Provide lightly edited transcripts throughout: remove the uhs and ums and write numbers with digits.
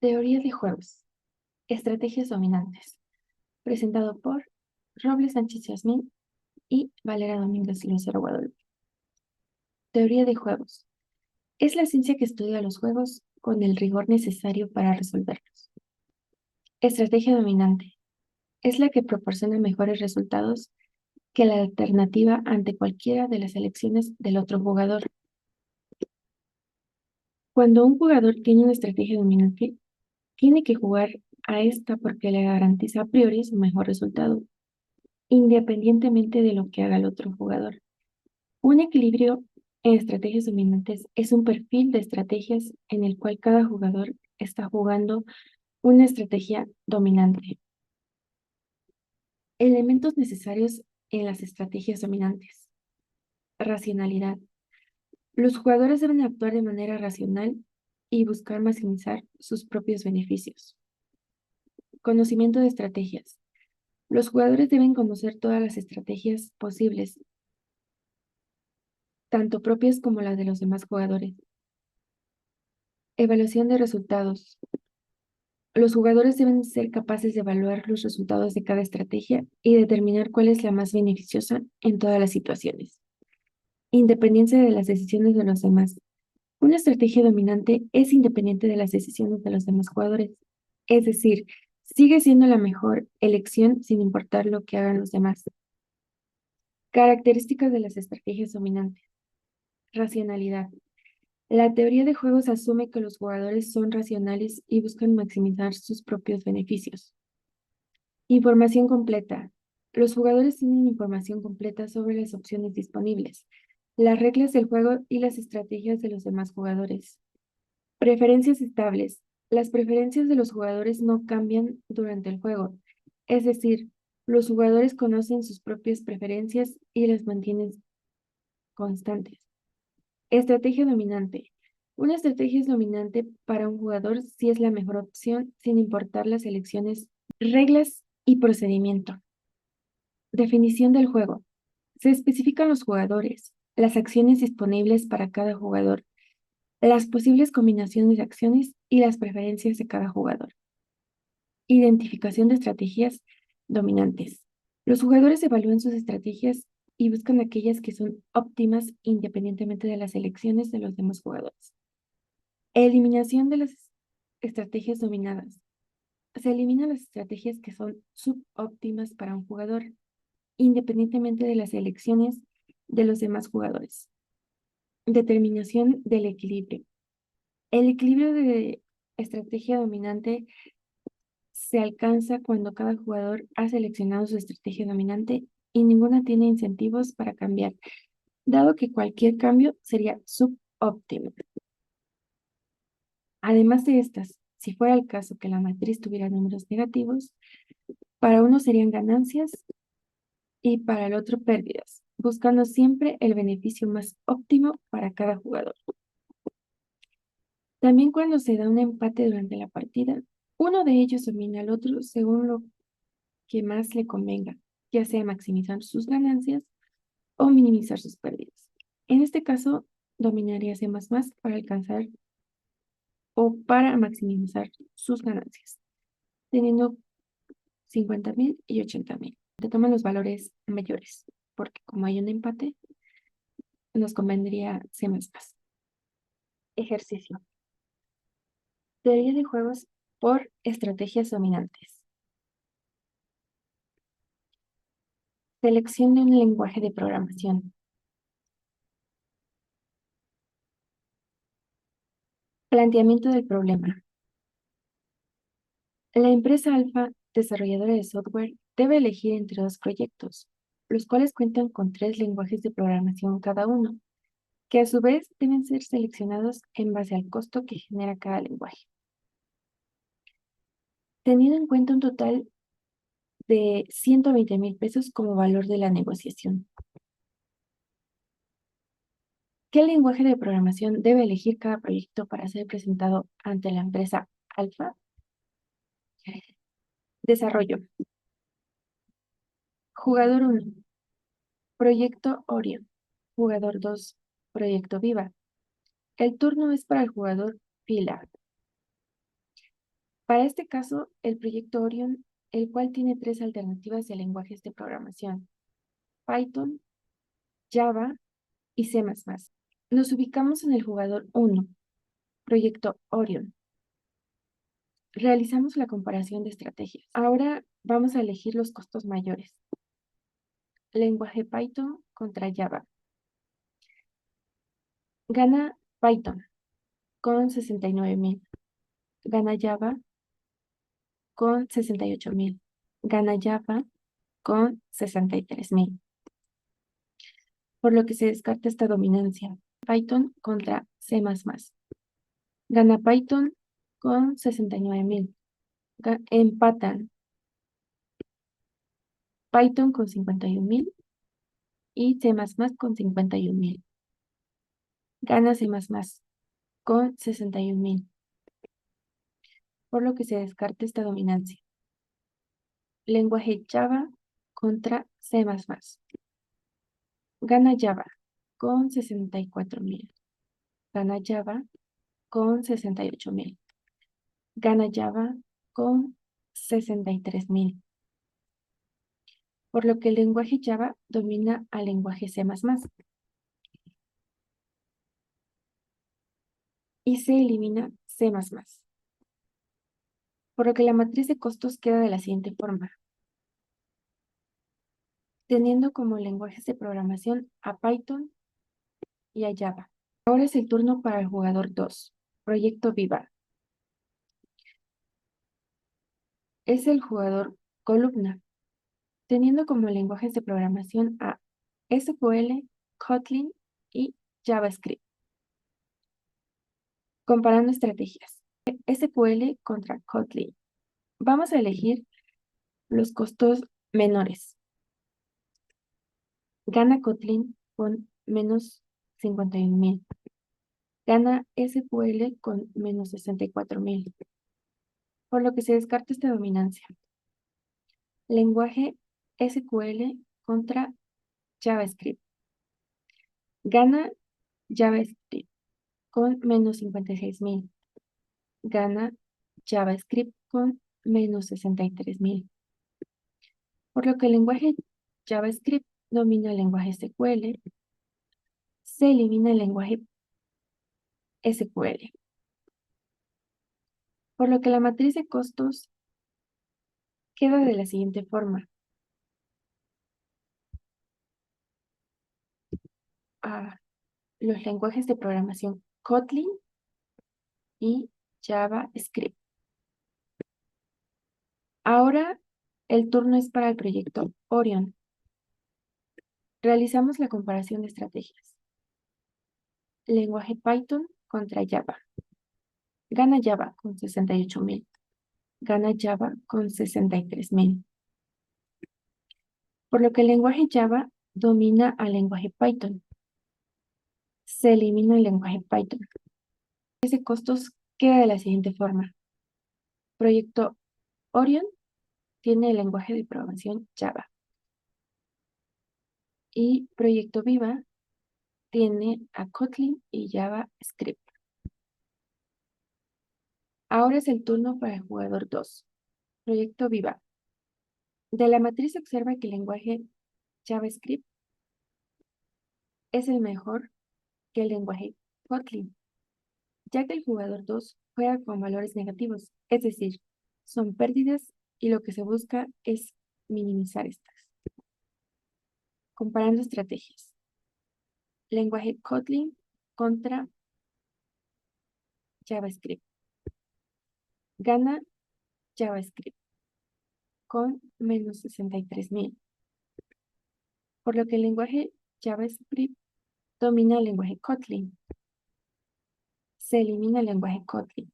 Teoría de juegos. Estrategias dominantes. Presentado por Robles Sánchez Yasmín y Valera Domínguez Lucero Guadalupe. Teoría de juegos. Es la ciencia que estudia los juegos con el rigor necesario para resolverlos. Estrategia dominante. Es la que proporciona mejores resultados que la alternativa ante cualquiera de las elecciones del otro jugador. Cuando un jugador tiene una estrategia dominante, tiene que jugar a esta porque le garantiza a priori su mejor resultado, independientemente de lo que haga el otro jugador. Un equilibrio en estrategias dominantes es un perfil de estrategias en el cual cada jugador está jugando una estrategia dominante. Elementos necesarios en las estrategias dominantes. Racionalidad. Los jugadores deben actuar de manera racional y buscar maximizar sus propios beneficios. Conocimiento de estrategias. Los jugadores deben conocer todas las estrategias posibles, tanto propias como las de los demás jugadores. Evaluación de resultados. Los jugadores deben ser capaces de evaluar los resultados de cada estrategia y determinar cuál es la más beneficiosa en todas las situaciones. Independencia de las decisiones de los demás. Una estrategia dominante es independiente de las decisiones de los demás jugadores. Es decir, sigue siendo la mejor elección sin importar lo que hagan los demás. Características de las estrategias dominantes. Racionalidad. La teoría de juegos asume que los jugadores son racionales y buscan maximizar sus propios beneficios. Información completa. Los jugadores tienen información completa sobre las opciones disponibles, las reglas del juego y las estrategias de los demás jugadores. Preferencias estables. Las preferencias de los jugadores no cambian durante el juego, es decir, los jugadores conocen sus propias preferencias y las mantienen constantes. Estrategia dominante. Una estrategia es dominante para un jugador si es la mejor opción, sin importar las elecciones, reglas y procedimiento. Definición del juego. Se especifican los jugadores, las acciones disponibles para cada jugador, las posibles combinaciones de acciones y las preferencias de cada jugador. Identificación de estrategias dominantes. Los jugadores evalúan sus estrategias y buscan aquellas que son óptimas independientemente de las elecciones de los demás jugadores. Eliminación de las estrategias dominadas. Se eliminan las estrategias que son subóptimas para un jugador, independientemente de las elecciones de los demás jugadores. Determinación del equilibrio. El equilibrio de estrategia dominante se alcanza cuando cada jugador ha seleccionado su estrategia dominante y ninguna tiene incentivos para cambiar, dado que cualquier cambio sería subóptimo. Además de estas, si fuera el caso que la matriz tuviera números negativos, para uno serían ganancias y para el otro pérdidas, buscando siempre el beneficio más óptimo para cada jugador. También cuando se da un empate durante la partida, uno de ellos domina al otro según lo que más le convenga, ya sea maximizar sus ganancias o minimizar sus pérdidas. En este caso, dominaría C++ para alcanzar o para maximizar sus ganancias, teniendo 50.000 y 80.000. Se toman los valores mayores, porque como hay un empate, nos convendría C++. Ejercicio. Teoría de juegos por estrategias dominantes. Selección de un lenguaje de programación. Planteamiento del problema. La empresa Alfa, desarrolladora de software, debe elegir entre dos proyectos, los cuales cuentan con 3 lenguajes de programación cada uno, que a su vez deben ser seleccionados en base al costo que genera cada lenguaje. Teniendo en cuenta un total de 120.000 pesos como valor de la negociación. ¿Qué lenguaje de programación debe elegir cada proyecto para ser presentado ante la empresa Alfa? Desarrollo. Jugador 1. Proyecto Orion. Jugador 2. Proyecto Viva. El turno es para el jugador Fila. Para este caso, el proyecto Orion, el cual tiene tres alternativas de lenguajes de programación: Python, Java y C++. Nos ubicamos en el jugador 1, proyecto Orion. Realizamos la comparación de estrategias. Ahora vamos a elegir los costos mayores. Lenguaje Python contra Java. Gana Python con 69,000. Gana Java con 68,000. Gana Java con 63,000. Por lo que se descarta esta dominancia. Python contra C++. Gana Python con 69,000. Empatan Python con 51,000 y C++ con 51,000. Gana C++ con 61,000. Por lo que se descarta esta dominancia. Lenguaje Java contra C++. Gana Java con 64,000. Gana Java con 68,000. Gana Java con 63,000. Por lo que el lenguaje Java domina al lenguaje C++. Y se elimina C++. Por lo que la matriz de costos queda de la siguiente forma, teniendo como lenguajes de programación a Python y a Java. Ahora es el turno para el jugador 2, proyecto Viva. Es el jugador columna, teniendo como lenguajes de programación a SQL, Kotlin y JavaScript. Comparando estrategias. SQL contra Kotlin. Vamos a elegir los costos menores. Gana Kotlin con menos 51,000. Gana SQL con menos 64,000. Por lo que se descarta esta dominancia. Lenguaje SQL contra JavaScript. Gana JavaScript con menos 56,000. Gana JavaScript con menos 63,000. Por lo que el lenguaje JavaScript domina el lenguaje SQL, se elimina el lenguaje SQL. Por lo que la matriz de costos queda de la siguiente forma. Los lenguajes de programación Kotlin y JavaScript. Ahora el turno es para el proyecto Orion. Realizamos la comparación de estrategias. Lenguaje Python contra Java. Gana Java con 68,000. Gana Java con 63,000. Por lo que el lenguaje Java domina al lenguaje Python. Se elimina el lenguaje Python. Ese costos queda de la siguiente forma. Proyecto Orion tiene el lenguaje de programación Java. Y Proyecto Viva tiene a Kotlin y JavaScript. Ahora es el turno para el jugador 2. Proyecto Viva. De la matriz se observa que el lenguaje JavaScript es el mejor que el lenguaje Kotlin, ya que el jugador 2 juega con valores negativos, es decir, son pérdidas y lo que se busca es minimizar estas. Comparando estrategias. Lenguaje Kotlin contra JavaScript. Gana JavaScript con menos 63,000. Por lo que el lenguaje JavaScript domina el lenguaje Kotlin. Se elimina el lenguaje Kotlin.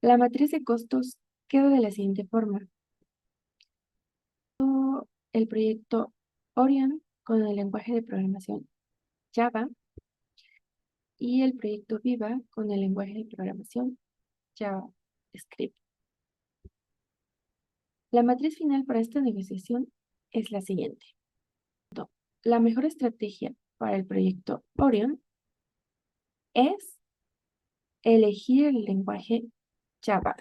La matriz de costos queda de la siguiente forma. El proyecto Orion con el lenguaje de programación Java y el proyecto Viva con el lenguaje de programación JavaScript. La matriz final para esta negociación es la siguiente. La mejor estrategia para el proyecto Orion es elegir el lenguaje Java,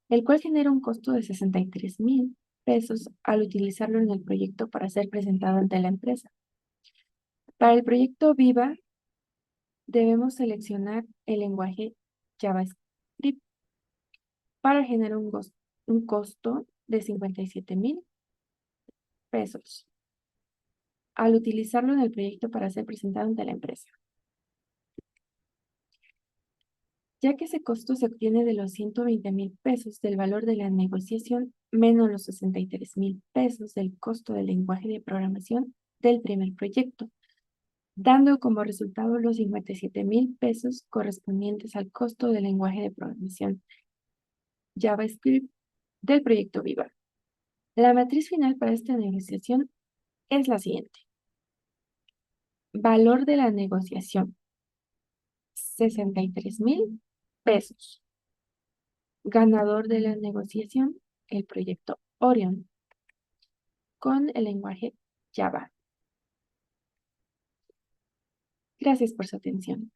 el cual genera un costo de 63,000 pesos al utilizarlo en el proyecto para ser presentado ante la empresa. Para el proyecto Viva, debemos seleccionar el lenguaje JavaScript para generar un costo de 57,000 pesos al utilizarlo en el proyecto para ser presentado ante la empresa. Ya que ese costo se obtiene de los 120,000 pesos del valor de la negociación menos los 63,000 pesos del costo del lenguaje de programación del primer proyecto, dando como resultado los 57,000 pesos correspondientes al costo del lenguaje de programación JavaScript del proyecto Viva. La matriz final para esta negociación es la siguiente. Valor de la negociación, 63,000 pesos. Ganador de la negociación, el proyecto Orion, con el lenguaje Java. Gracias por su atención.